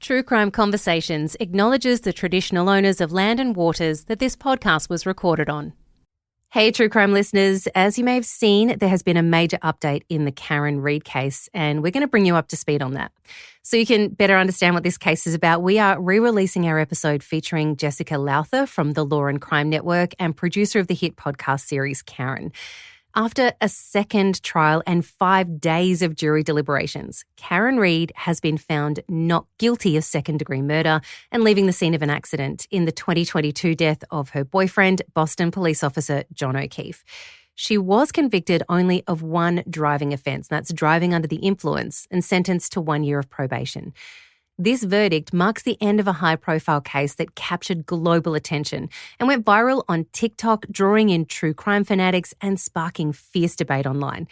True Crime Conversations acknowledges the traditional owners of land and waters that this podcast was recorded on. Hey, True Crime listeners, as you may have seen, there has been a major update in the Karen Read case, and we're going to bring you up to speed on that. So you can better understand what this case is about, we are re-releasing our episode featuring Jessica Lowther from the Law and Crime Network and producer of the hit podcast series Karen. After a second trial and 5 days of jury deliberations, Karen Read has been found not guilty of second-degree murder and leaving the scene of an accident in the 2022 death of her boyfriend, Boston police officer John O'Keefe. She was convicted only of one driving offence, that's driving under the influence, and sentenced to 1 year of probation. This verdict marks the end of a high-profile case that captured global attention and went viral on TikTok, drawing in true crime fanatics and sparking fierce debate online.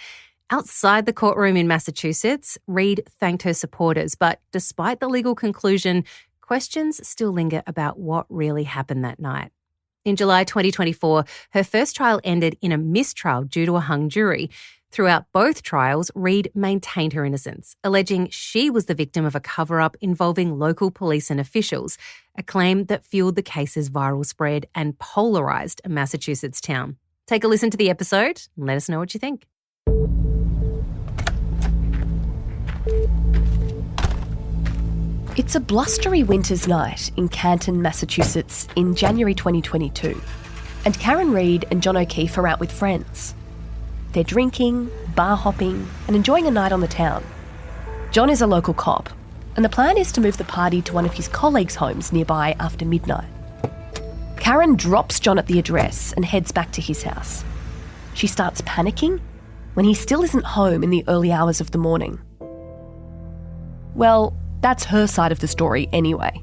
Outside the courtroom in Massachusetts, Read thanked her supporters, but despite the legal conclusion, questions still linger about what really happened that night. In July 2024, her first trial ended in a mistrial due to a hung jury. Throughout both trials, Read maintained her innocence, alleging she was the victim of a cover-up involving local police and officials, a claim that fueled the case's viral spread and polarised a Massachusetts town. Take a listen to the episode and let us know what you think. It's a blustery winter's night in Canton, Massachusetts in January 2022, and Karen Read and John O'Keefe are out with friends. They're drinking, bar hopping, and enjoying a night on the town. John is a local cop, and the plan is to move the party to one of his colleagues' homes nearby after midnight. Karen drops John at the address and heads back to his house. She starts panicking when he still isn't home in the early hours of the morning. Well, that's her side of the story anyway.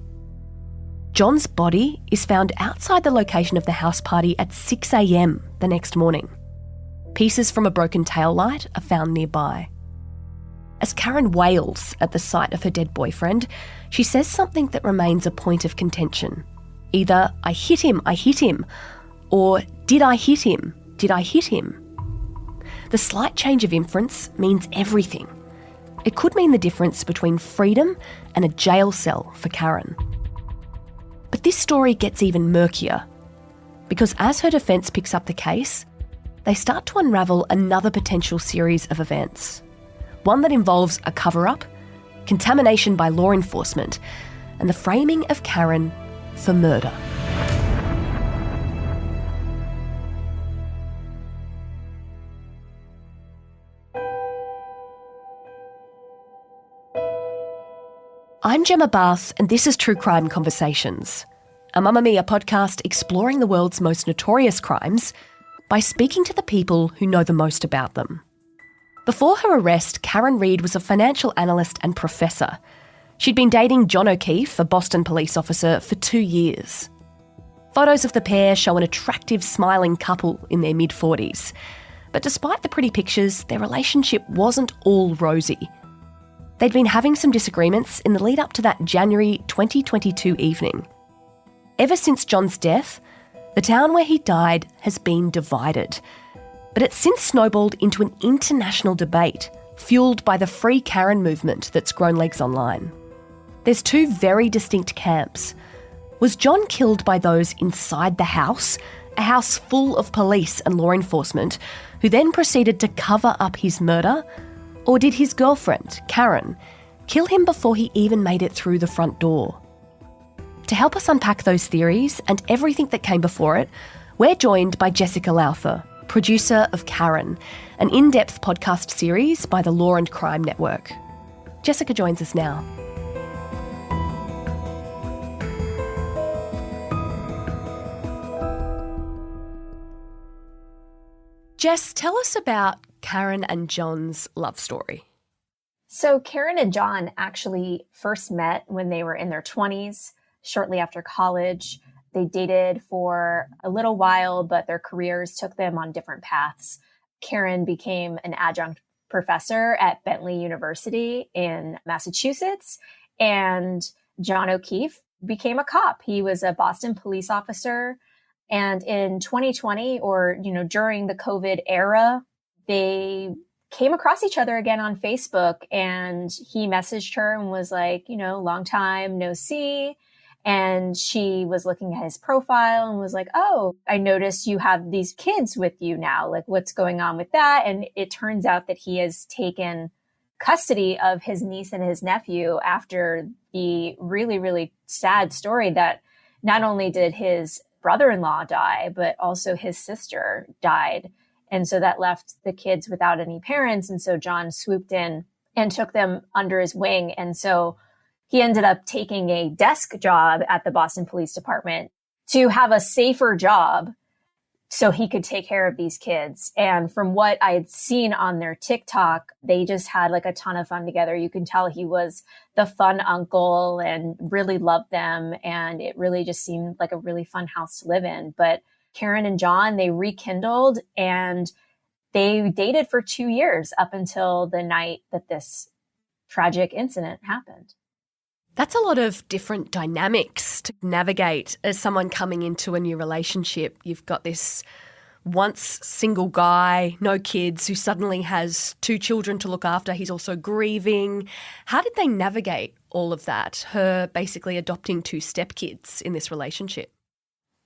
John's body is found outside the location of the house party at 6 a.m. the next morning. Pieces from a broken taillight are found nearby. As Karen wails at the sight of her dead boyfriend, she says something that remains a point of contention. Either, I hit him, or did I hit him, did I hit him? The slight change of inference means everything. It could mean the difference between freedom and a jail cell for Karen. But this story gets even murkier, because as her defence picks up the case, they start to unravel another potential series of events. One that involves a cover-up, contamination by law enforcement, and the framing of Karen for murder. I'm Gemma Bath, and this is True Crime Conversations, a Mamamia podcast exploring the world's most notorious crimes by speaking to the people who know the most about them. Before her arrest, Karen Read was a financial analyst and professor. She'd been dating John O'Keefe, a Boston police officer, for 2 years. Photos of the pair show an attractive, smiling couple in their mid-40s. But despite the pretty pictures, their relationship wasn't all rosy. They'd been having some disagreements in the lead up to that January 2022 evening. Ever since John's death, the town where he died has been divided. But it's since snowballed into an international debate, fuelled by the Free Karen movement that's grown legs online. There's two very distinct camps. Was John killed by those inside the house, a house full of police and law enforcement, who then proceeded to cover up his murder? Or did his girlfriend, Karen, kill him before he even made it through the front door? To help us unpack those theories and everything that came before it, we're joined by Jessica Lowther, producer of Karen, an in-depth podcast series by the Law and Crime Network. Jessica joins us now. Jess, tell us about Karen and John's love story. So Karen and John actually first met when they were in their 20s, shortly after college. They dated for a little while, but their careers took them on different paths. Karen became an adjunct professor at Bentley University in Massachusetts, and John O'Keefe became a cop. He was a Boston police officer. And in 2020, or, during the COVID era, they came across each other again on Facebook, and he messaged her and was like, long time no see. And she was looking at his profile and was like, oh, I noticed you have these kids with you now. Like, what's going on with that? And it turns out that he has taken custody of his niece and his nephew after the really, really sad story that not only did his brother-in-law die, but also his sister died. And so that left the kids without any parents. And so John swooped in and took them under his wing. And so he ended up taking a desk job at the Boston Police Department to have a safer job so he could take care of these kids. And from what I had seen on their TikTok, they just had like a ton of fun together. You can tell he was the fun uncle and really loved them. And it really just seemed like a really fun house to live in. But Karen and John, they rekindled and they dated for 2 years up until the night that this tragic incident happened. That's a lot of different dynamics to navigate as someone coming into a new relationship. You've got this once single guy, no kids, who suddenly has 2 children to look after. He's also grieving. How did they navigate all of that, her basically adopting 2 stepkids in this relationship?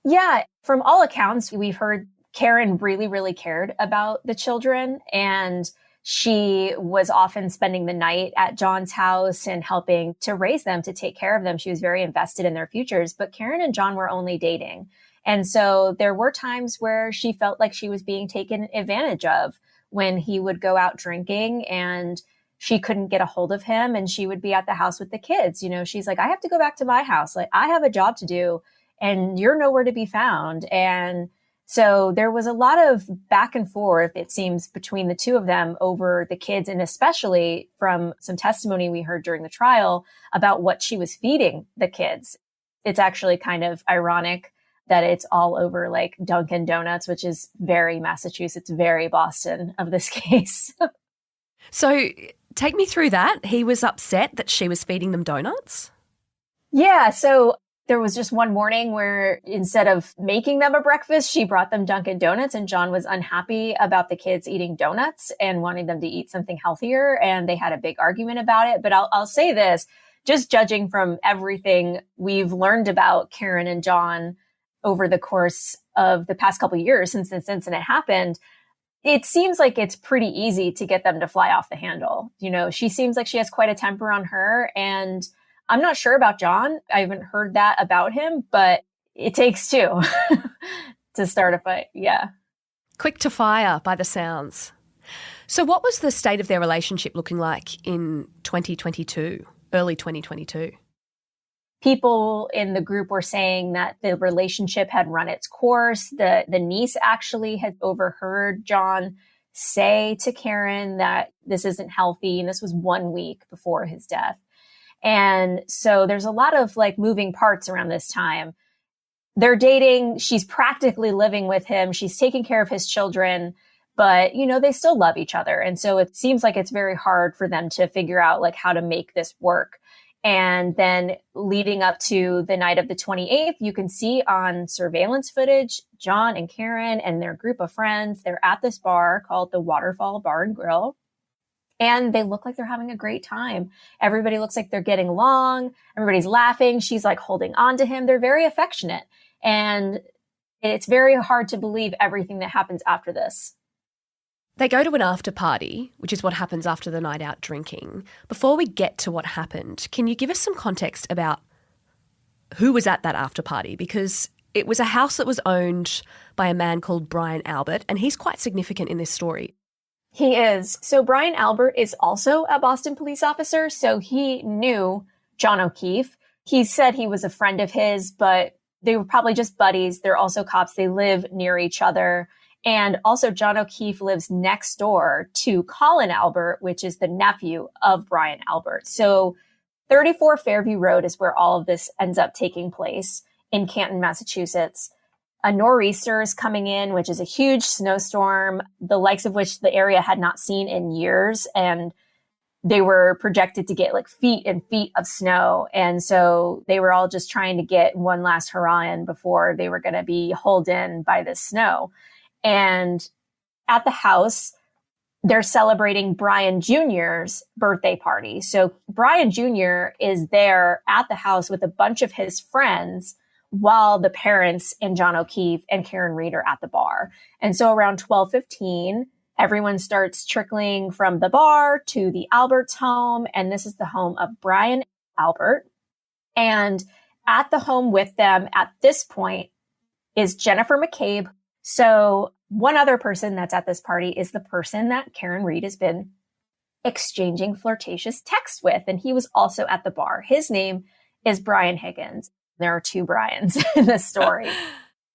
Yeah, from all accounts, we've heard Karen really, really cared about the children, and she was often spending the night at John's house and helping to raise them, to take care of them. She was very invested in their futures, but Karen and John were only dating. And so there were times where she felt like she was being taken advantage of when he would go out drinking and she couldn't get a hold of him and she would be at the house with the kids. She's like, I have to go back to my house. Like, I have a job to do and you're nowhere to be found. And so there was a lot of back and forth, it seems, between the two of them over the kids, and especially from some testimony we heard during the trial about what she was feeding the kids. It's actually kind of ironic that it's all over like Dunkin' Donuts, which is very Massachusetts, very Boston of this case. So take me through that. He was upset that she was feeding them donuts? Yeah, so there was just one morning where instead of making them a breakfast, she brought them Dunkin' Donuts, and John was unhappy about the kids eating donuts and wanting them to eat something healthier. And they had a big argument about it. But I'll say this, just judging from everything we've learned about Karen and John over the course of the past couple of years since this incident happened, it seems like it's pretty easy to get them to fly off the handle. She seems like she has quite a temper on her, and I'm not sure about John. I haven't heard that about him, but it takes 2 to start a fight. Yeah. Quick to fire by the sounds. So what was the state of their relationship looking like in 2022, early 2022? People in the group were saying that the relationship had run its course. The niece actually had overheard John say to Karen that this isn't healthy. And this was 1 week before his death. And so there's a lot of like moving parts around this time. They're dating. She's practically living with him. She's taking care of his children, but they still love each other. And so it seems like it's very hard for them to figure out like how to make this work. And then leading up to the night of the 28th, you can see on surveillance footage, John and Karen and their group of friends, they're at this bar called the Waterfall Bar and Grill. And they look like they're having a great time. Everybody looks like they're getting along. Everybody's laughing. She's like holding on to him. They're very affectionate. And it's very hard to believe everything that happens after this. They go to an after party, which is what happens after the night out drinking. Before we get to what happened, can you give us some context about who was at that after party? Because it was a house that was owned by a man called Brian Albert, and he's quite significant in this story. He is. So Brian Albert is also a Boston police officer. So he knew John O'Keefe. He said he was a friend of his, but they were probably just buddies. They're also cops. They live near each other. And also John O'Keefe lives next door to Colin Albert, which is the nephew of Brian Albert. So 34 Fairview Road is where all of this ends up taking place in Canton, Massachusetts. A nor'easter is coming in, which is a huge snowstorm, the likes of which the area had not seen in years. And they were projected to get like feet and feet of snow. And so they were all just trying to get one last hurrah in before they were going to be hauled in by the snow. And at the house, they're celebrating Brian Jr.'s birthday party. So Brian Jr. is there at the house with a bunch of his friends while the parents and John O'Keefe and Karen Reed are at the bar. And so around 12:15, everyone starts trickling from the bar to the Alberts' home. And this is the home of Brian Albert. And at the home with them at this point is Jennifer McCabe. So one other person that's at this party is the person that Karen Reed has been exchanging flirtatious texts with. And he was also at the bar. His name is Brian Higgins. There are two Brians in this story.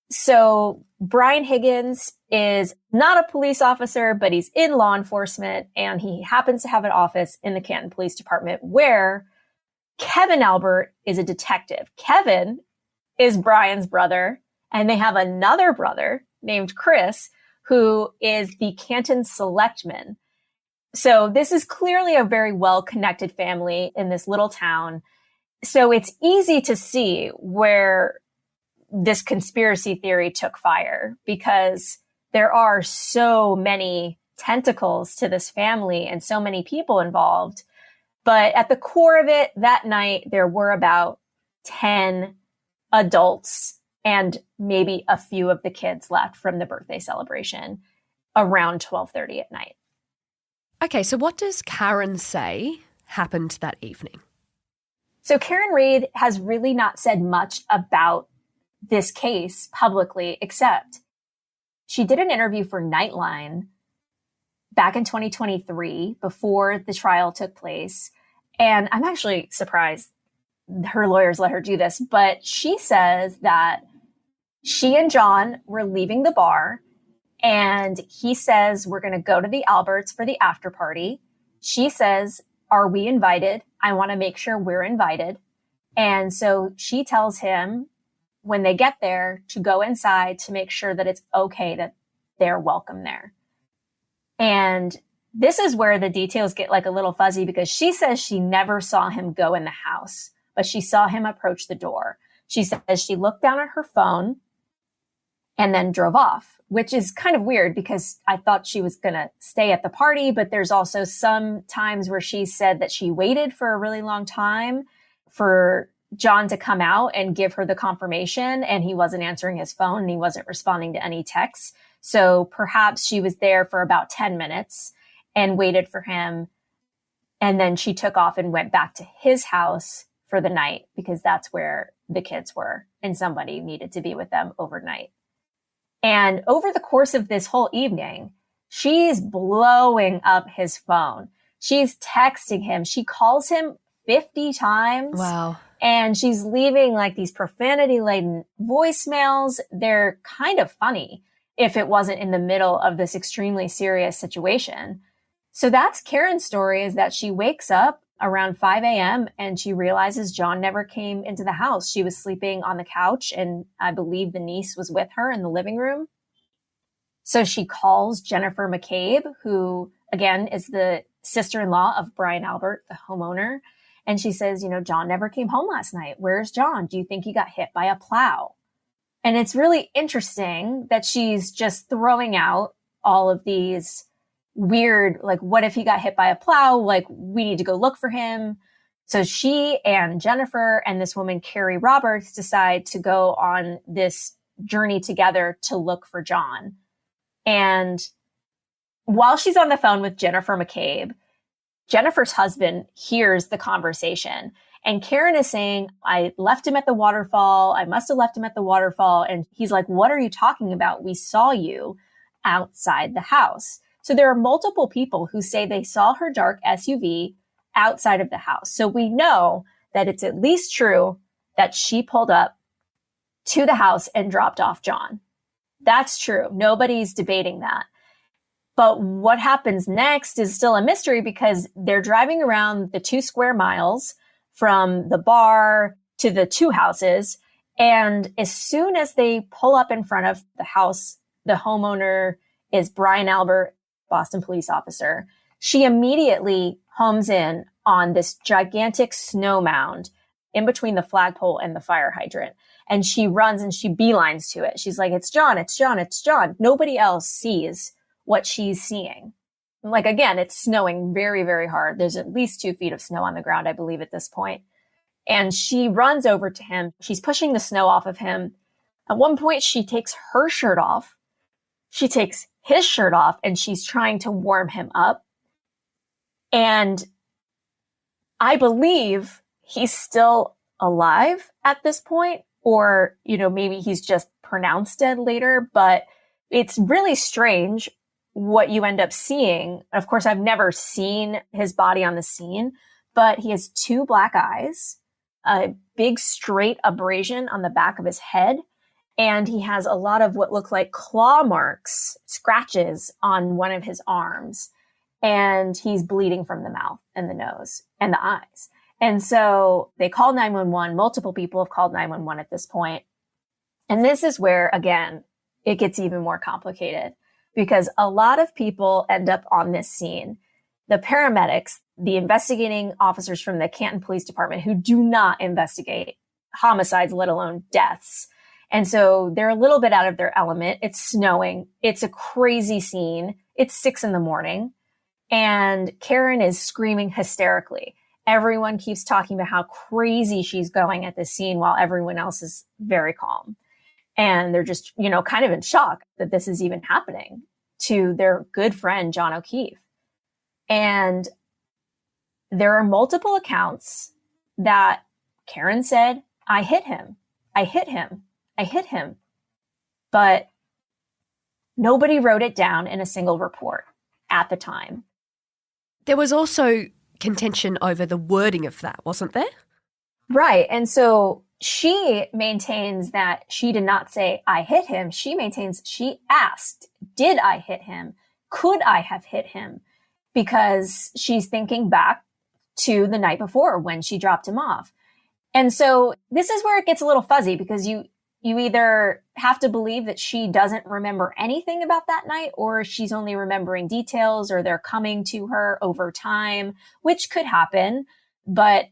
So Brian Higgins is not a police officer, but he's in law enforcement. And he happens to have an office in the Canton Police Department where Kevin Albert is a detective. Kevin is Brian's brother. And they have another brother named Chris, who is the Canton selectman. So this is clearly a very well-connected family in this little town. So it's easy to see where this conspiracy theory took fire because there are so many tentacles to this family and so many people involved. But at the core of it, that night, there were about 10 adults and maybe a few of the kids left from the birthday celebration around 12:30 at night. Okay, so what does Karen say happened that evening? So Karen Reed has really not said much about this case publicly, except she did an interview for Nightline back in 2023 before the trial took place. And I'm actually surprised her lawyers let her do this, but she says that she and John were leaving the bar and he says, we're going to go to the Alberts for the after party. She says, are we invited? I want to make sure we're invited. And so she tells him when they get there to go inside to make sure that it's okay that they're welcome there. And this is where the details get like a little fuzzy because she says she never saw him go in the house, but she saw him approach the door. She says she looked down at her phone and then drove off, which is kind of weird because I thought she was going to stay at the party. But there's also some times where she said that she waited for a really long time for John to come out and give her the confirmation. And he wasn't answering his phone and he wasn't responding to any texts. So perhaps she was there for about 10 minutes and waited for him. And then she took off and went back to his house for the night because that's where the kids were and somebody needed to be with them overnight. And over the course of this whole evening, she's blowing up his phone. She's texting him. She calls him 50 times. Wow. And she's leaving like these profanity-laden voicemails. They're kind of funny if it wasn't in the middle of this extremely serious situation. So that's Karen's story, is that she wakes up around 5 a.m. and she realizes John never came into the house. She was sleeping on the couch and I believe the niece was with her in the living room. So she calls Jennifer McCabe, who again is the sister-in-law of Brian Albert, the homeowner. And she says, John never came home last night. Where's John? Do you think he got hit by a plow? And it's really interesting that she's just throwing out all of these weird, like, what if he got hit by a plow? Like, we need to go look for him. So she and Jennifer and this woman, Carrie Roberts, decide to go on this journey together to look for John. And while she's on the phone with Jennifer McCabe, Jennifer's husband hears the conversation. And Karen is saying, I left him at the waterfall. I must have left him at the waterfall. And he's like, what are you talking about? We saw you outside the house. So there are multiple people who say they saw her dark SUV outside of the house. So we know that it's at least true that she pulled up to the house and dropped off John. That's true. Nobody's debating that. But what happens next is still a mystery because they're driving around the 2 square miles from the bar to the 2 houses. And as soon as they pull up in front of the house, the homeowner is Brian Albert, Boston police officer. She immediately homes in on this gigantic snow mound in between the flagpole and the fire hydrant. And she runs and she beelines to it. She's like, it's John, it's John, it's John. Nobody else sees what she's seeing. Like, again, it's snowing very, very hard. There's at least 2 feet of snow on the ground, I believe, at this point. And she runs over to him. She's pushing the snow off of him. At one point, she takes her shirt off. She takes his shirt off, and she's trying to warm him up. And I believe he's still alive at this point, or, maybe he's just pronounced dead later, but it's really strange what you end up seeing. Of course, I've never seen his body on the scene, but he has 2 black eyes, a big straight abrasion on the back of his head, and he has a lot of what look like claw marks, scratches on one of his arms, and he's bleeding from the mouth and the nose and the eyes. And so they call 911. Multiple people have called 911 at this point. And this is where, again, it gets even more complicated, because a lot of people end up on this scene. The paramedics, the investigating officers from the Canton Police Department, who do not investigate homicides, let alone deaths. And so they're a little bit out of their element. It's snowing. It's a crazy scene. It's 6 a.m. and Karen is screaming hysterically. Everyone keeps talking about how crazy she's going at this scene while everyone else is very calm. And they're just, kind of in shock that this is even happening to their good friend, John O'Keefe. And there are multiple accounts that Karen said, I hit him. I hit him. I hit him. But nobody wrote it down in a single report at the time. There was also contention over the wording of that, wasn't there? Right. And so she maintains that she did not say, I hit him. She maintains she asked, did I hit him? Could I have hit him? Because she's thinking back to the night before when she dropped him off. And so this is where it gets a little fuzzy, because you either have to believe that she doesn't remember anything about that night, or she's only remembering details, or they're coming to her over time, which could happen. But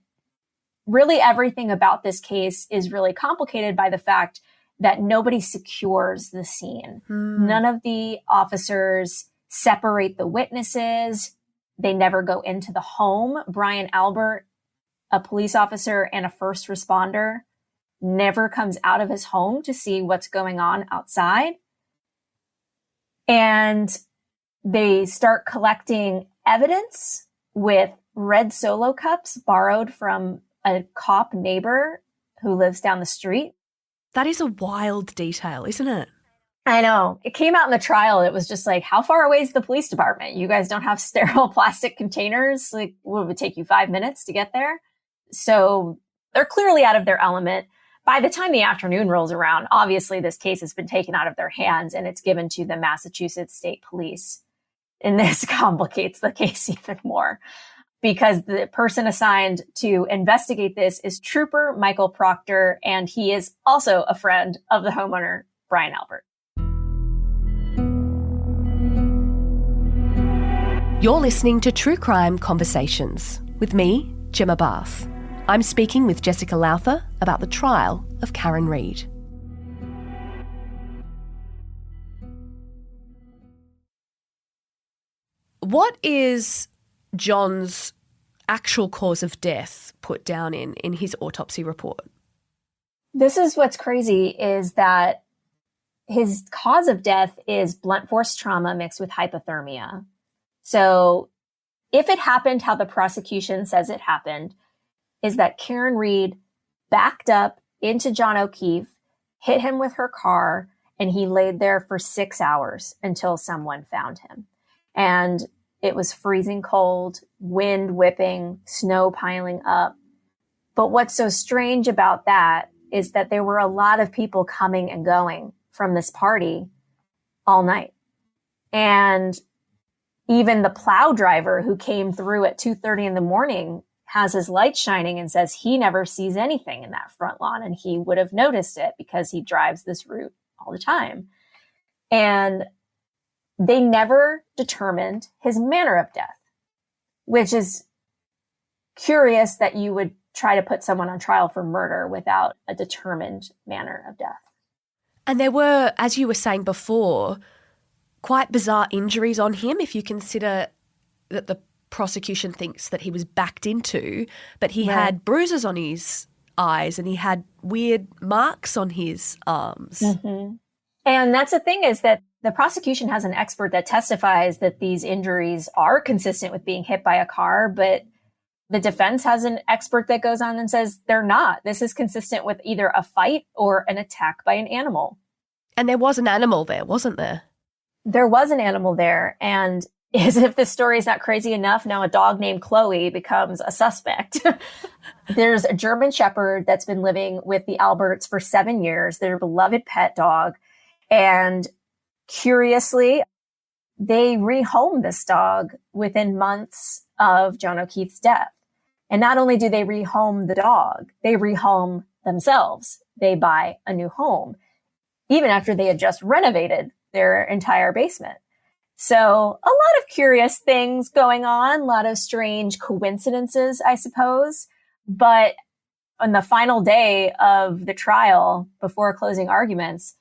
really everything about this case is really complicated by the fact that nobody secures the scene. None of the officers separate the witnesses. They never go into the home. Brian Albert, a police officer and a first responder, never comes out of his home to see what's going on outside. And they start collecting evidence with red Solo cups borrowed from a cop neighbor who lives down the street. That is a wild detail, isn't it? I know. It came out in the trial. It was just like, how far away is the police department? You guys don't have sterile plastic containers? Like, what would it take you 5 minutes to get there? So they're clearly out of their element. By the time the afternoon rolls around, obviously this case has been taken out of their hands and it's given to the Massachusetts State Police. And this complicates the case even more, because the person assigned to investigate this is Trooper Michael Proctor, and he is also a friend of the homeowner, Brian Albert. You're listening to True Crime Conversations with me, Gemma Barth. I'm speaking with Jessica Lowther about the trial of Karen Reid. What is John's actual cause of death put down in his autopsy report? This is what's crazy, is that his cause of death is blunt force trauma mixed with hypothermia. So if it happened how the prosecution says it happened, is that Karen Reid backed up into John O'Keefe, hit him with her car, and he laid there for 6 hours until someone found him. And it was freezing cold, wind whipping, snow piling up. But what's so strange about that is that there were a lot of people coming and going from this party all night. And even the plow driver who came through at 2:30 in the morning has his light shining and says he never sees anything in that front lawn, and he would have noticed it because he drives this route all the time. And they never determined his manner of death, which is curious that you would try to put someone on trial for murder without a determined manner of death. And there were, as you were saying before, quite bizarre injuries on him if you consider that the prosecution thinks that he was backed into, but he had bruises on his eyes and he had weird marks on his arms. Mm-hmm. And that's the thing, is that the prosecution has an expert that testifies that these injuries are consistent with being hit by a car, but the defense has an expert that goes on and says they're not. This is consistent with either a fight or an attack by an animal. And there was an animal there, wasn't there? There was an animal there. And as if this story is not crazy enough, now a dog named Chloe becomes a suspect. There's a German Shepherd that's been living with the Alberts for 7 years, their beloved pet dog. And curiously, they rehomed this dog within months of John O'Keefe's death. And not only do they rehome the dog, they rehome themselves. They buy a new home, even after they had just renovated their entire basement. So a lot of curious things going on, a lot of strange coincidences, I suppose. But on the final day of the trial, before closing arguments,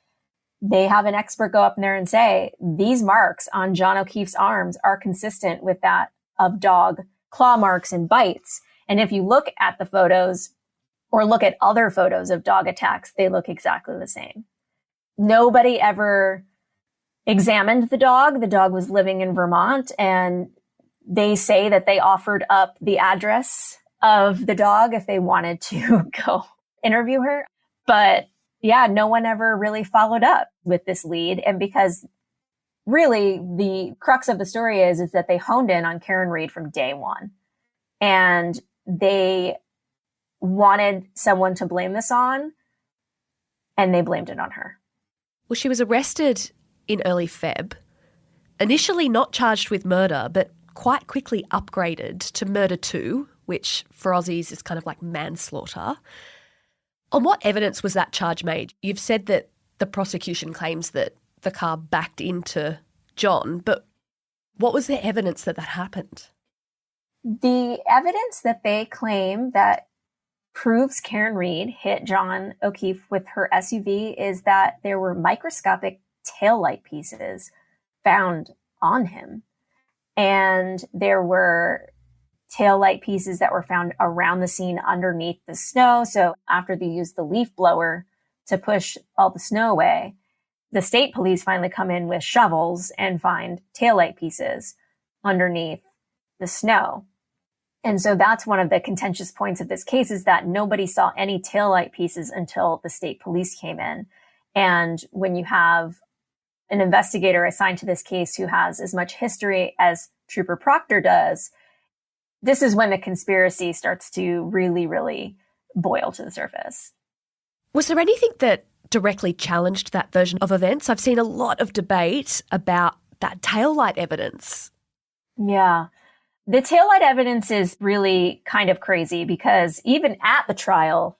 they have an expert go up in there and say, these marks on John O'Keefe's arms are consistent with that of dog claw marks and bites. And if you look at the photos or look at other photos of dog attacks, they look exactly the same. Nobody ever examined the dog. The dog was living in Vermont, and they say that they offered up the address of the dog if they wanted to go interview her. But yeah, no one ever really followed up with this lead. And because really the crux of the story is that they honed in on Karen Read from day one. And they wanted someone to blame this on, and they blamed it on her. Well, she was arrested in early Feb, initially not charged with murder, but quite quickly upgraded to murder 2, which for Aussies is kind of like manslaughter. On what evidence was that charge made? You've said that the prosecution claims that the car backed into John, but what was the evidence that happened? The evidence that they claim that proves Karen Read hit John O'Keefe with her SUV is that there were microscopic taillight pieces found on him. And there were taillight pieces that were found around the scene underneath the snow. So after they used the leaf blower to push all the snow away, the state police finally come in with shovels and find taillight pieces underneath the snow. And so that's one of the contentious points of this case, is that nobody saw any taillight pieces until the state police came in. And when you have an investigator assigned to this case who has as much history as Trooper Proctor does, this is when the conspiracy starts to really, really boil to the surface. Was there anything that directly challenged that version of events? I've seen a lot of debate about that taillight evidence. Yeah. The taillight evidence is really kind of crazy, because even at the trial,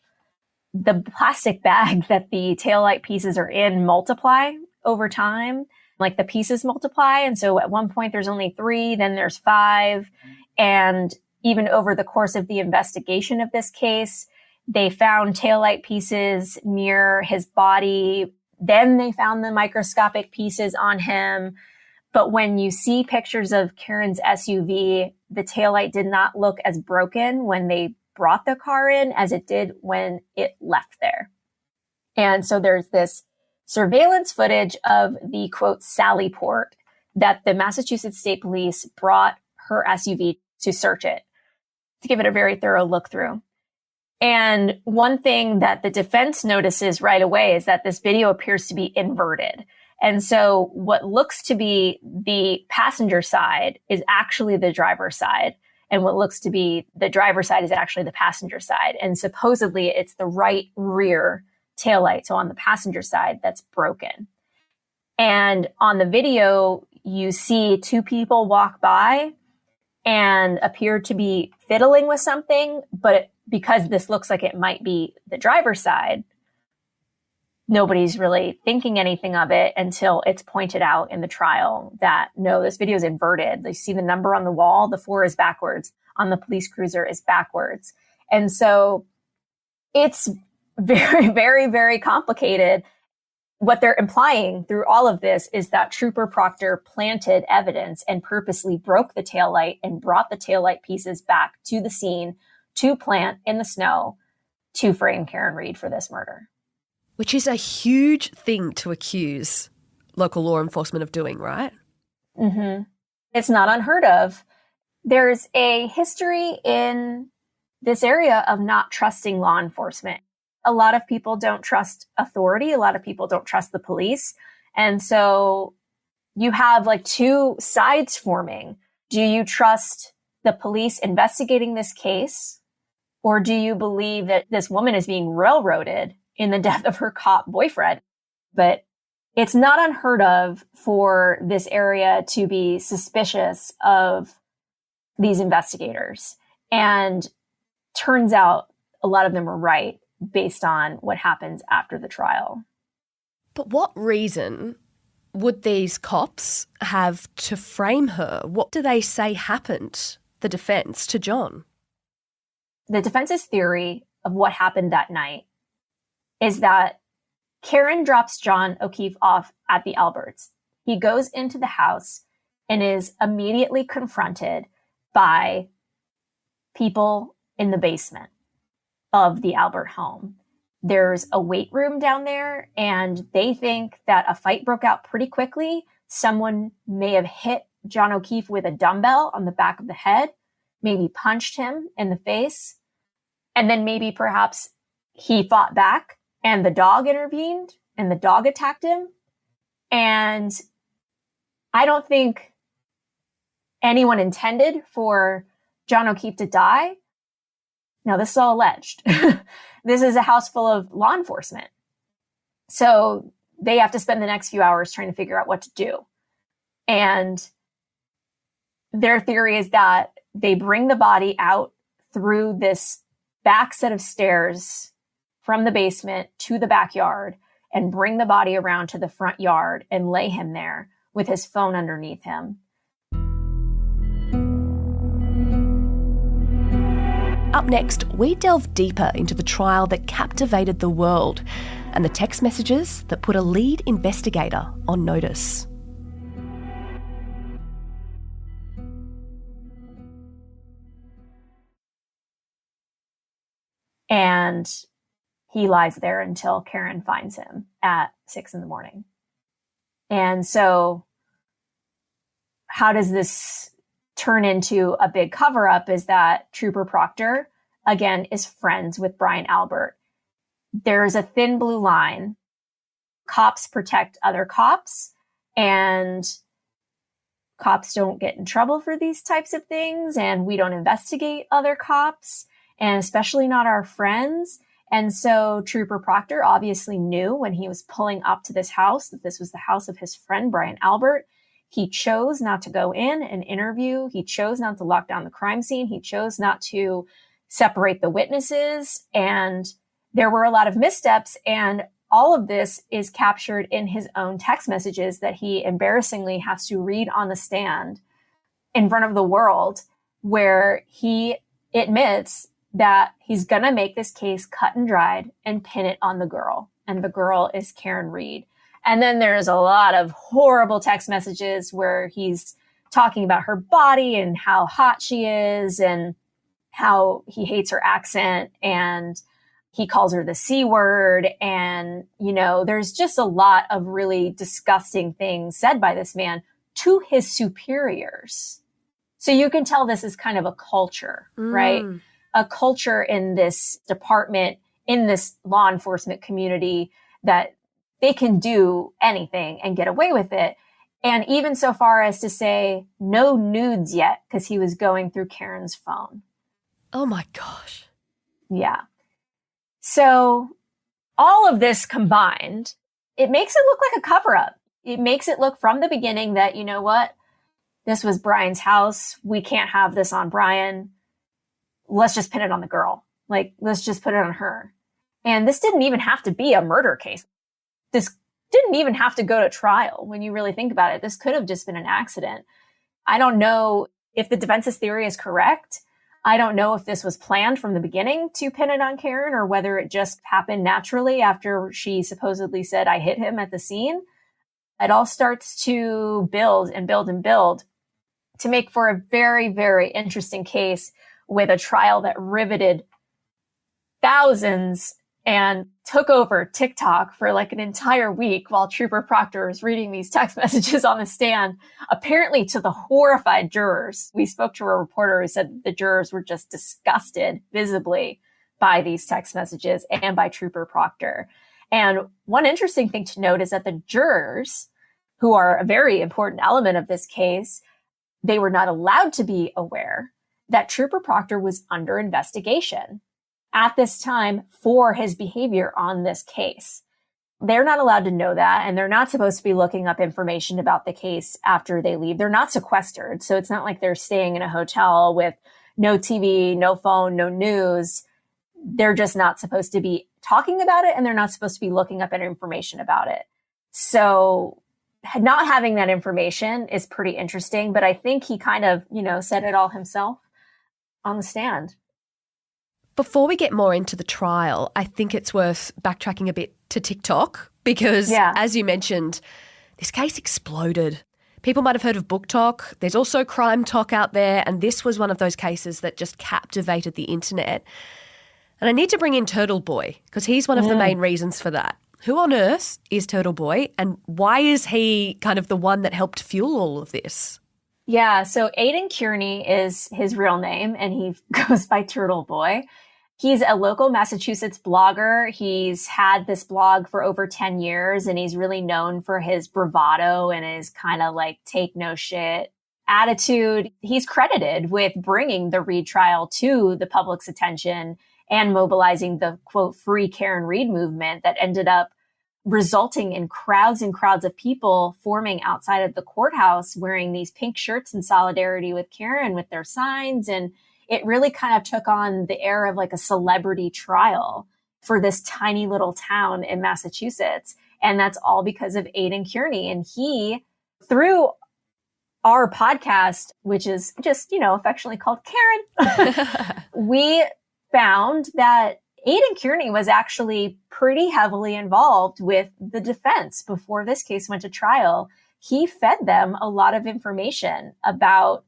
the plastic bag that the taillight pieces are in multiply over time. Like the pieces multiply. And so at one point there's only 3, then there's 5. And even over the course of the investigation of this case, they found taillight pieces near his body. Then they found the microscopic pieces on him. But when you see pictures of Karen's SUV, the taillight did not look as broken when they brought the car in as it did when it left there. And so there's this surveillance footage of the, quote, Sally Port that the Massachusetts State Police brought her SUV to search it, to give it a very thorough look through. And one thing that the defense notices right away is that this video appears to be inverted. And so what looks to be the passenger side is actually the driver's side. And what looks to be the driver's side is actually the passenger side. And supposedly it's the right rear taillight, so on the passenger side, that's broken. And on the video, you see 2 people walk by and appear to be fiddling with something, but because this looks like it might be the driver's side, nobody's really thinking anything of it until it's pointed out in the trial that, no, this video is inverted. You see the number on the wall, the 4 is backwards, on the police cruiser is backwards. And so it's very, very, very complicated. what they're implying through all of this is that Trooper Proctor planted evidence and purposely broke the taillight and brought the taillight pieces back to the scene to plant in the snow to frame Karen Read for this murder. Which is a huge thing to accuse local law enforcement of doing, right? Mm-hmm. It's not unheard of. There's a history in this area of not trusting law enforcement. A lot of people don't trust authority. A lot of people don't trust the police. And so you have like two sides forming. Do you trust the police investigating this case? Or do you believe that this woman is being railroaded in the death of her cop boyfriend? But it's not unheard of for this area to be suspicious of these investigators. And turns out a lot of them were right based on what happens after the trial. But what reason would these cops have to frame her? What do they say happened, the defence, to John? The defense's theory of what happened that night is that Karen drops John O'Keefe off at the Alberts. He goes into the house and is immediately confronted by people in the basement of the Albert home. There's a weight room down there, and they think that a fight broke out pretty quickly. Someone may have hit John O'Keefe with a dumbbell on the back of the head, maybe punched him in the face, and then maybe perhaps he fought back and the dog intervened and the dog attacked him. And I don't think anyone intended for John O'Keefe to die. Now, this is all alleged. This is a house full of law enforcement. So they have to spend the next few hours trying to figure out what to do. And their theory is that they bring the body out through this back set of stairs from the basement to the backyard and bring the body around to the front yard and lay him there with his phone underneath him. Up next, we delve deeper into the trial that captivated the world and the text messages that put a lead investigator on notice. And he lies there until Karen finds him at 6 a.m. And so how does this turn into a big cover-up is that Trooper Proctor, again, is friends with Brian Albert. There's a thin blue line. Cops protect other cops, and cops don't get in trouble for these types of things, and we don't investigate other cops, and especially not our friends. And so Trooper Proctor obviously knew when he was pulling up to this house that this was the house of his friend, Brian Albert. He chose not to go in and interview. He chose not to lock down the crime scene. He chose not to separate the witnesses. And there were a lot of missteps. And all of this is captured in his own text messages that he embarrassingly has to read on the stand in front of the world, where he admits that he's going to make this case cut and dried and pin it on the girl. And the girl is Karen Read. And then there's a lot of horrible text messages where he's talking about her body and how hot she is and how he hates her accent and he calls her the C word. And, you know, there's just a lot of really disgusting things said by this man to his superiors. So you can tell this is kind of a culture, right? A culture in this department, in this law enforcement community, that they can do anything and get away with it. And even so far as to say no nudes yet, because he was going through Karen's phone. Oh my gosh. Yeah. So all of this combined, it makes it look like a cover-up. It makes it look from the beginning that, you know what, this was Brian's house. We can't have this on Brian. Let's just pin it on the girl. Like, let's just put it on her. And this didn't even have to be a murder case. This didn't even have to go to trial when you really think about it. This could have just been an accident. I don't know if the defense's theory is correct. I don't know if this was planned from the beginning to pin it on Karen or whether it just happened naturally after she supposedly said, I hit him at the scene. It all starts to build and build and build to make for a very, very interesting case with a trial that riveted thousands and took over TikTok for like an entire week while Trooper Proctor was reading these text messages on the stand, apparently to the horrified jurors. We spoke to a reporter who said the jurors were just disgusted visibly by these text messages and by Trooper Proctor. And one interesting thing to note is that the jurors, who are a very important element of this case, they were not allowed to be aware that Trooper Proctor was under investigation at this time for his behavior on this case. They're not allowed to know that, and they're not supposed to be looking up information about the case after they leave. They're not sequestered, so it's not like they're staying in a hotel with no TV, no phone, no news. They're just not supposed to be talking about it, and they're not supposed to be looking up any information about it. So not having that information is pretty interesting, but I think he kind of, said it all himself on the stand. Before we get more into the trial, I think it's worth backtracking a bit to TikTok because, as you mentioned, this case exploded. People might have heard of Book Talk. There's also Crime Talk out there, and this was one of those cases that just captivated the internet. And I need to bring in Turtle Boy because he's one of the main reasons for that. Who on earth is Turtle Boy, and why is he kind of the one that helped fuel all of this? Yeah, so Aidan Kearney is his real name, and he goes by Turtle Boy. He's a local Massachusetts blogger. He's had this blog for over 10 years, and he's really known for his bravado and his kind of like take no shit attitude. He's credited with bringing the Reid trial to the public's attention and mobilizing the, quote, free Karen Reid movement that ended up resulting in crowds and crowds of people forming outside of the courthouse wearing these pink shirts in solidarity with Karen with their signs. And it really kind of took on the air of like a celebrity trial for this tiny little town in Massachusetts. And that's all because of Aidan Kearney. And he, through our podcast, which is just, affectionately called Karen, we found that Aidan Kearney was actually pretty heavily involved with the defense before this case went to trial. He fed them a lot of information about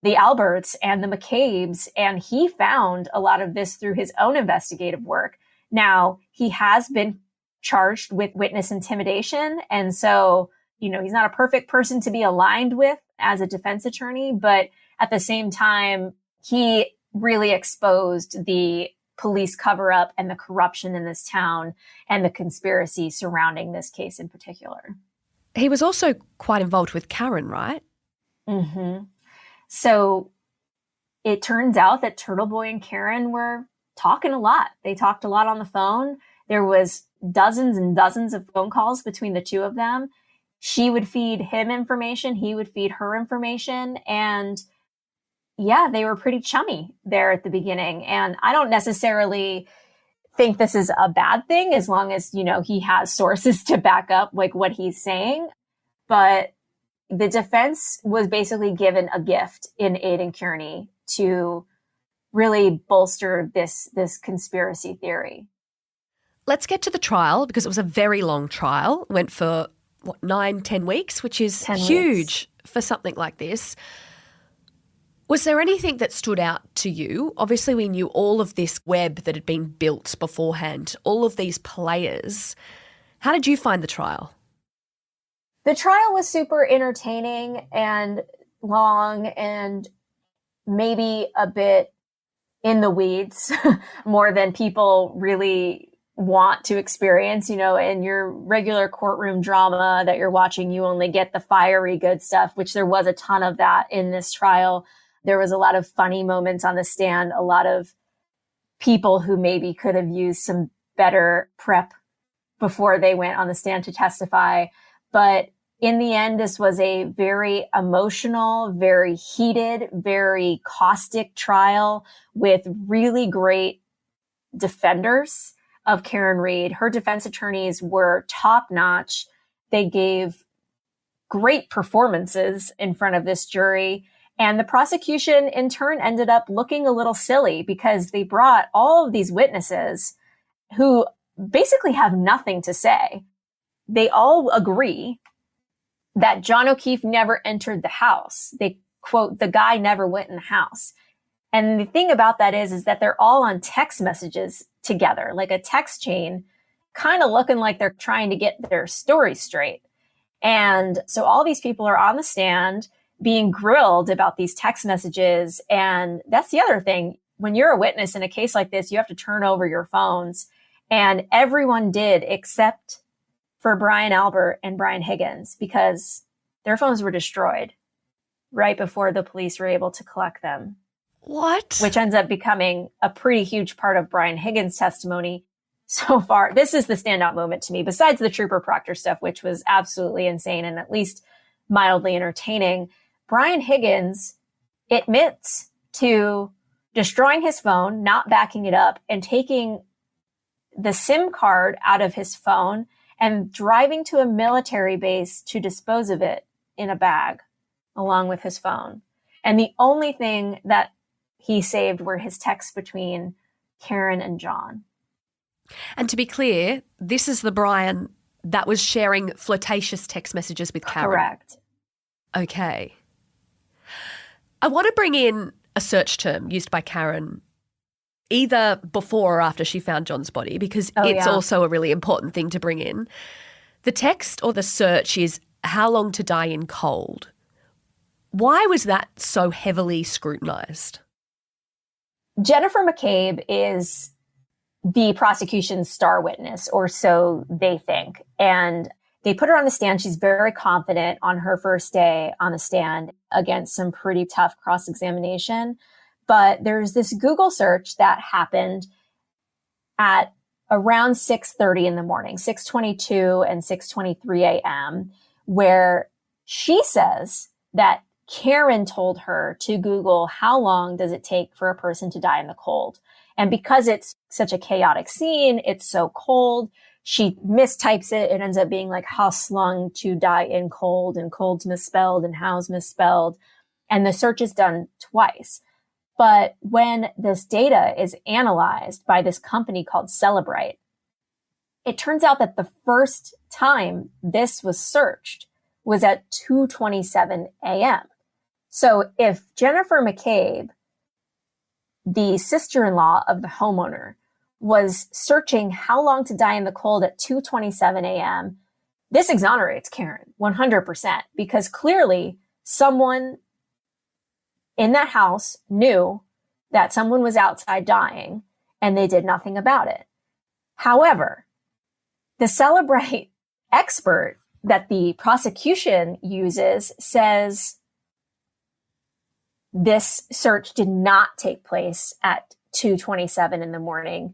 the Alberts and the McCabe's, and he found a lot of this through his own investigative work. Now, he has been charged with witness intimidation, and so, he's not a perfect person to be aligned with as a defense attorney, but at the same time, he really exposed the police cover-up and the corruption in this town and the conspiracy surrounding this case in particular. He was also quite involved with Karen, right? Mm-hmm. So it turns out that Turtle Boy and Karen were talking a lot. They talked a lot on the phone. There was dozens and dozens of phone calls between the two of them. She would feed him information. He would feed her information. And yeah, they were pretty chummy there at the beginning. And I don't necessarily think this is a bad thing as long as, he has sources to back up like what he's saying. But the defense was basically given a gift in Aidan Kearney to really bolster this conspiracy theory. Let's get to the trial because it was a very long trial. It went for, 9-10 weeks, which is huge for something like this. Was there anything that stood out to you? Obviously, we knew all of this web that had been built beforehand, all of these players. How did you find the trial? The trial was super entertaining and long and maybe a bit in the weeds more than people really want to experience. In your regular courtroom drama that you're watching, you only get the fiery good stuff, which there was a ton of that in this trial. There was a lot of funny moments on the stand, a lot of people who maybe could have used some better prep before they went on the stand to testify. But in the end, this was a very emotional, very heated, very caustic trial with really great defenders of Karen Reid. Her defense attorneys were top-notch. They gave great performances in front of this jury. And the prosecution in turn ended up looking a little silly because they brought all of these witnesses who basically have nothing to say. They all agree that John O'Keefe never entered the house. They quote, the guy never went in the house. And the thing about that is that they're all on text messages together, like a text chain, kind of looking like they're trying to get their story straight. And so all these people are on the stand being grilled about these text messages. And that's the other thing. When you're a witness in a case like this, you have to turn over your phones. And everyone did except for Brian Albert and Brian Higgins, because their phones were destroyed right before the police were able to collect them. What? Which ends up becoming a pretty huge part of Brian Higgins' testimony so far. This is the standout moment to me, besides the Trooper Proctor stuff, which was absolutely insane and at least mildly entertaining. Brian Higgins admits to destroying his phone, not backing it up, and taking the SIM card out of his phone and driving to a military base to dispose of it in a bag along with his phone. And the only thing that he saved were his texts between Karen and John. And to be clear, this is the Brian that was sharing flirtatious text messages with Karen. Correct. Okay. I want to bring in a search term used by Karen either before or after she found John's body, because it's also a really important thing to bring in. The text or the search is how long to die in cold. Why was that so heavily scrutinized? Jennifer McCabe is the prosecution's star witness, or so they think. And they put her on the stand. She's very confident on her first day on the stand against some pretty tough cross-examination. But there's this Google search that happened at around 6:30 in the morning, 6:22 and 6:23 a.m., where she says that Karen told her to Google how long does it take for a person to die in the cold. And because it's such a chaotic scene, it's so cold, she mistypes it. It ends up being like Haslung to die in cold, and cold's misspelled and how's misspelled. And the search is done twice. But when this data is analyzed by this company called Celebrate, it turns out that the first time this was searched was at 2:27 a.m. So if Jennifer McCabe, the sister-in-law of the homeowner, was searching how long to die in the cold at 2:27 a.m., this exonerates Karen 100%, because clearly someone in that house knew that someone was outside dying and they did nothing about it. However, the Celebrate expert that the prosecution uses says this search did not take place at 2:27 in the morning.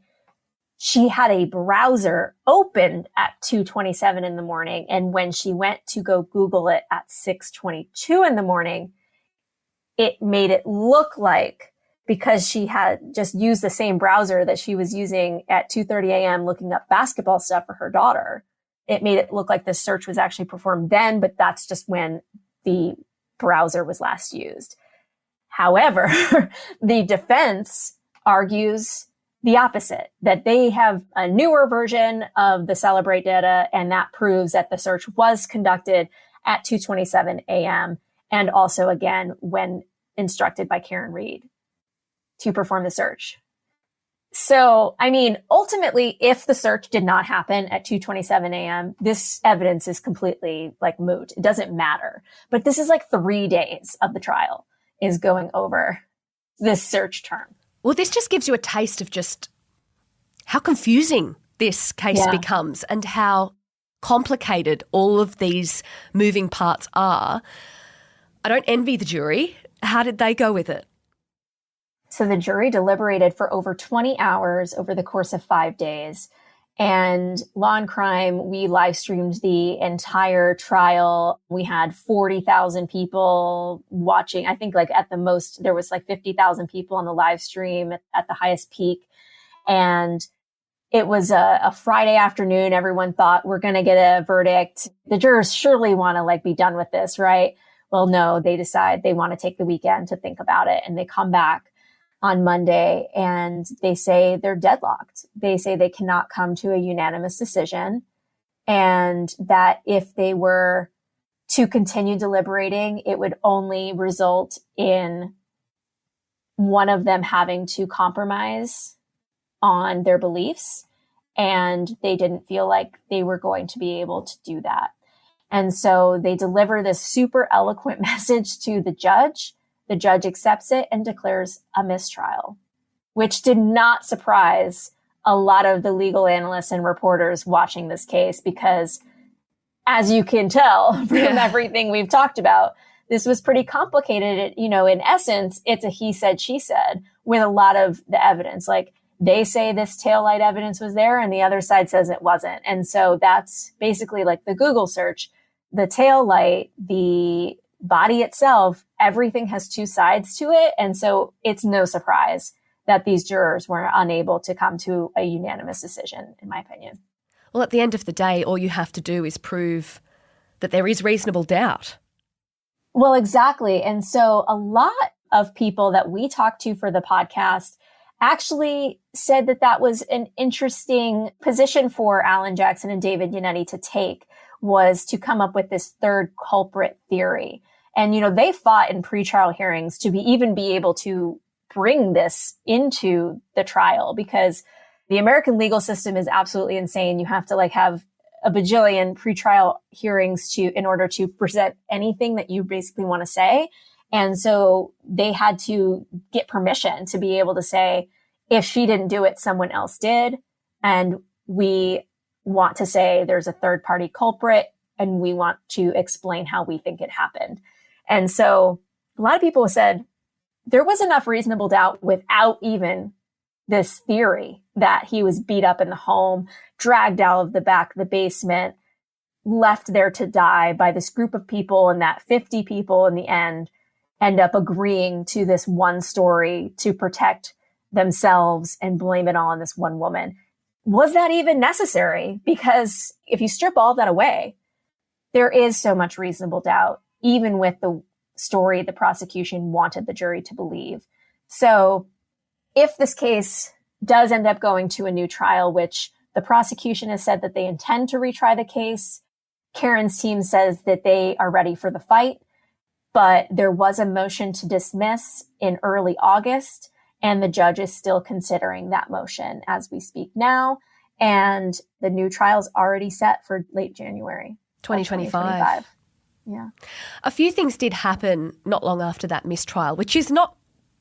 She had a browser opened at 2:27 in the morning. And when she went to go Google it at 6:22 in the morning, it made it look like, because she had just used the same browser that she was using at 2:30 a.m. looking up basketball stuff for her daughter, it made it look like the search was actually performed then, but that's just when the browser was last used. However, the defense argues the opposite, that they have a newer version of the Celebrate data, and that proves that the search was conducted at 2:27 a.m. and also, again, when instructed by Karen Reed to perform the search. So, I mean, ultimately, if the search did not happen at 2:27 a.m., this evidence is completely like moot. It doesn't matter. But this is like 3 days of the trial is going over this search term. Well, this just gives you a taste of just how confusing this case becomes and how complicated all of these moving parts are. I don't envy the jury. How did they go with it? So the jury deliberated for over 20 hours over the course of 5 days. And Law and Crime, we live streamed the entire trial. We had 40,000 people watching. I think like at the most, there was like 50,000 people on the live stream at the highest peak. And it was a Friday afternoon. Everyone thought we're going to get a verdict. The jurors surely want to like be done with this, right? Well, no, they decide they want to take the weekend to think about it. And they come back on Monday and they say they're deadlocked. They say they cannot come to a unanimous decision, and that if they were to continue deliberating, it would only result in one of them having to compromise on their beliefs. And they didn't feel like they were going to be able to do that. And so they deliver this super eloquent message to the judge. The judge accepts it and declares a mistrial, which did not surprise a lot of the legal analysts and reporters watching this case, because as you can tell from everything we've talked about, this was pretty complicated. You know, in essence, it's a he said, she said with a lot of the evidence. Like, they say this taillight evidence was there and the other side says it wasn't. And so that's basically like the Google search. The taillight, the body itself, everything has two sides to it. And so it's no surprise that these jurors were unable to come to a unanimous decision, in my opinion. Well, at the end of the day, all you have to do is prove that there is reasonable doubt. Well, exactly. And so a lot of people that we talked to for the podcast actually said that that was an interesting position for Alan Jackson and David Yannetti to take, was to come up with this third culprit theory. And, you know, they fought in pretrial hearings to be able to bring this into the trial, because the American legal system is absolutely insane. You have to have a bajillion pretrial hearings in order to present anything that you basically want to say. And so they had to get permission to be able to say, if she didn't do it, someone else did. And we want to say there's a third party culprit, and we want to explain how we think it happened. And so a lot of people said there was enough reasonable doubt without even this theory that he was beat up in the home, dragged out of the back of the basement, left there to die by this group of people, and that 50 people in the end end up agreeing to this one story to protect themselves and blame it all on this one woman. Was that even necessary? Because if you strip all that away, there is so much reasonable doubt, even with the story the prosecution wanted the jury to believe. So if this case does end up going to a new trial, which the prosecution has said that they intend to retry the case, Karen's team says that they are ready for the fight, but there was a motion to dismiss in early August, and the judge is still considering that motion as we speak now. And the new trial is already set for late January 2025. Yeah. A few things did happen not long after that mistrial, which is not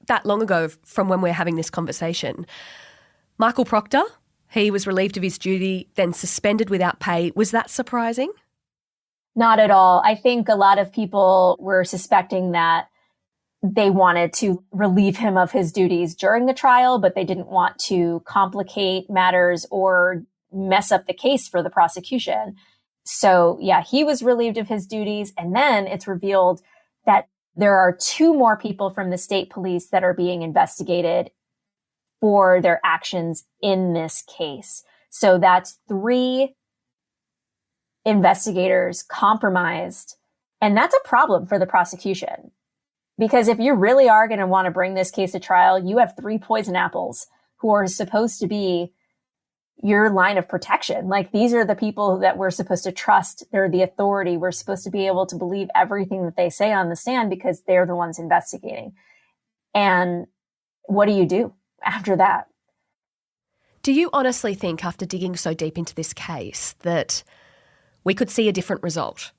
that long ago from when we're having this conversation. Michael Proctor, he was relieved of his duty, then suspended without pay. Was that surprising? Not at all. I think a lot of people were suspecting that they wanted to relieve him of his duties during the trial, but they didn't want to complicate matters or mess up the case for the prosecution. So yeah, he was relieved of his duties. And then it's revealed that there are two more people from the state police that are being investigated for their actions in this case. So that's 3 investigators compromised. And that's a problem for the prosecution. Because if you really are going to want to bring this case to trial, you have 3 poison apples who are supposed to be your line of protection. Like, these are the people that we're supposed to trust. They're the authority. We're supposed to be able to believe everything that they say on the stand because they're the ones investigating. And what do you do after that? Do you honestly think, after digging so deep into this case, that we could see a different result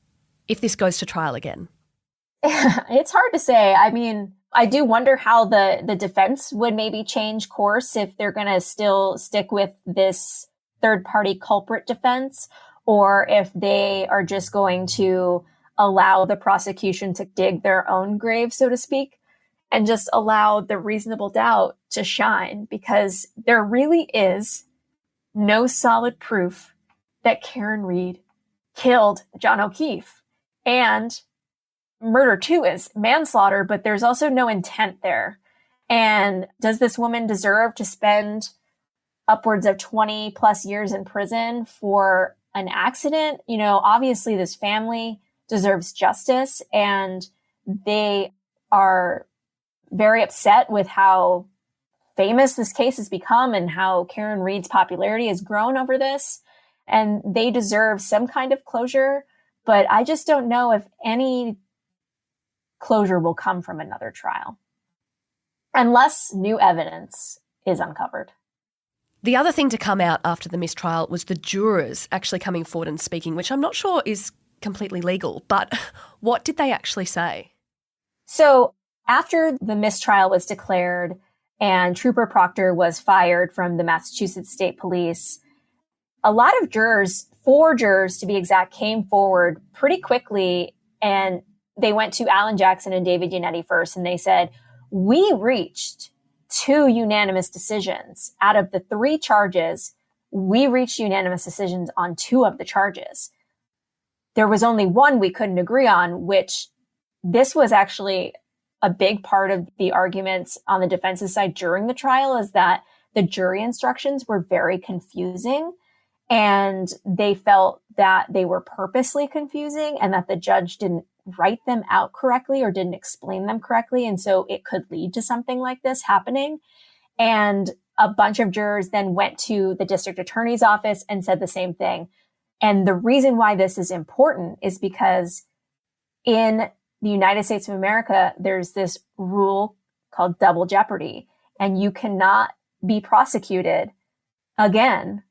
if this goes to trial again? It's hard to say. I mean, I do wonder how the defense would maybe change course if they're going to still stick with this third party culprit defense, or if they are just going to allow the prosecution to dig their own grave, so to speak, and just allow the reasonable doubt to shine, because there really is no solid proof that Karen Read killed John O'Keefe. And murder too is manslaughter, but there's also no intent there. And does this woman deserve to spend upwards of 20 plus years in prison for an accident? You know, obviously this family deserves justice. And they are very upset with how famous this case has become and how Karen Read's popularity has grown over this. And they deserve some kind of closure, but I just don't know if any closure will come from another trial unless new evidence is uncovered. The other thing to come out after the mistrial was the jurors actually coming forward and speaking, which I'm not sure is completely legal, but what did they actually say? So after the mistrial was declared and Trooper Proctor was fired from the Massachusetts State Police, a lot of jurors, 4 jurors to be exact, came forward pretty quickly, and they went to Alan Jackson and David Yannetti first, and they said, we reached 2 unanimous decisions. Out of the 3 charges, we reached unanimous decisions on 2 of the charges. There was only 1 we couldn't agree on, which this was actually a big part of the arguments on the defense's side during the trial, is that the jury instructions were very confusing, and they felt that they were purposely confusing and that the judge didn't write them out correctly or didn't explain them correctly. And so it could lead to something like this happening. And a bunch of jurors then went to the district attorney's office and said the same thing. And the reason why this is important is because in the United States of America, there's this rule called double jeopardy, and you cannot be prosecuted again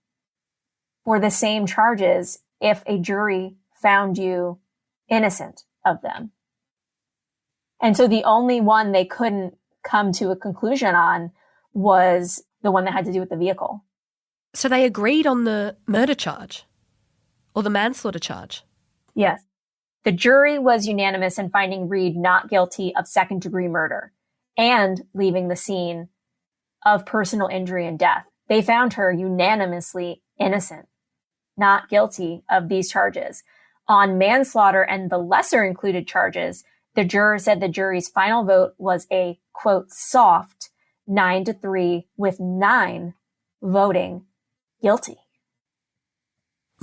for the same charges if a jury found you innocent of them. And so the only one they couldn't come to a conclusion on was the one that had to do with the vehicle. So they agreed on the murder charge or the manslaughter charge? Yes. The jury was unanimous in finding Read not guilty of second-degree murder and leaving the scene of personal injury and death. They found her unanimously innocent, not guilty of these charges. On manslaughter and the lesser included charges, the juror said the jury's final vote was a, quote, soft 9-3, with 9 voting guilty.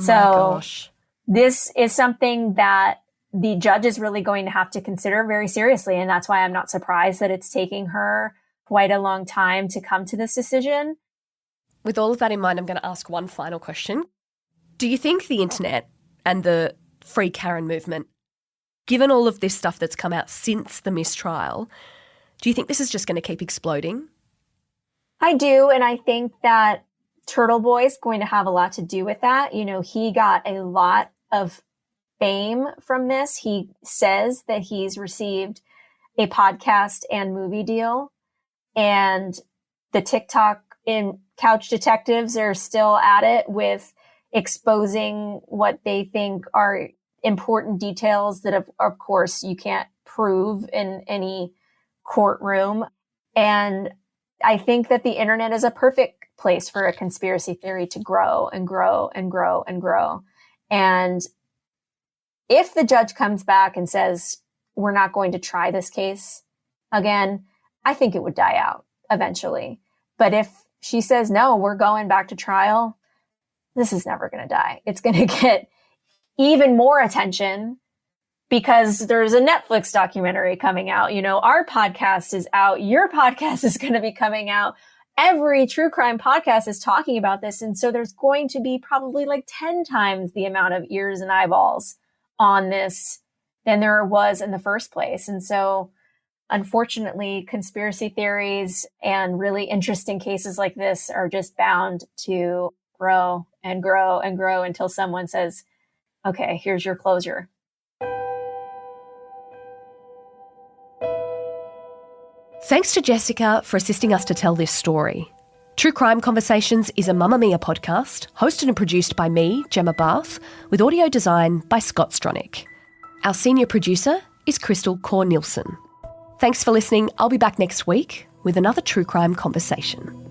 Gosh. This is something that the judge is really going to have to consider very seriously. And that's why I'm not surprised that it's taking her quite a long time to come to this decision. With all of that in mind, I'm going to ask one final question. Do you think the internet and the Free Karen movement, given all of this stuff that's come out since the mistrial, do you think this is just going to keep exploding? I do. And I think that Turtle Boy's going to have a lot to do with that. You know, he got a lot of fame from this. He says that he's received a podcast and movie deal, and the TikTok and couch detectives are still at it with exposing what they think are important details that of course you can't prove in any courtroom. And I think that the internet is a perfect place for a conspiracy theory to grow and grow and grow and grow. And if the judge comes back and says, we're not going to try this case again, I think it would die out eventually. But if she says, no, we're going back to trial, this is never going to die. It's going to get even more attention because there's a Netflix documentary coming out. You know, our podcast is out. Your podcast is going to be coming out. Every true crime podcast is talking about this. And so there's going to be probably like 10 times the amount of ears and eyeballs on this than there was in the first place. And so unfortunately, conspiracy theories and really interesting cases like this are just bound to grow and grow and grow until someone says, okay, here's your closure. Thanks to Jessica for assisting us to tell this story. True Crime Conversations is a Mamamia podcast, hosted and produced by me, Gemma Barth, with audio design by Scott Stronach. Our senior producer is Crystal Corr-Nielsen. Thanks for listening. I'll be back next week with another True Crime Conversation.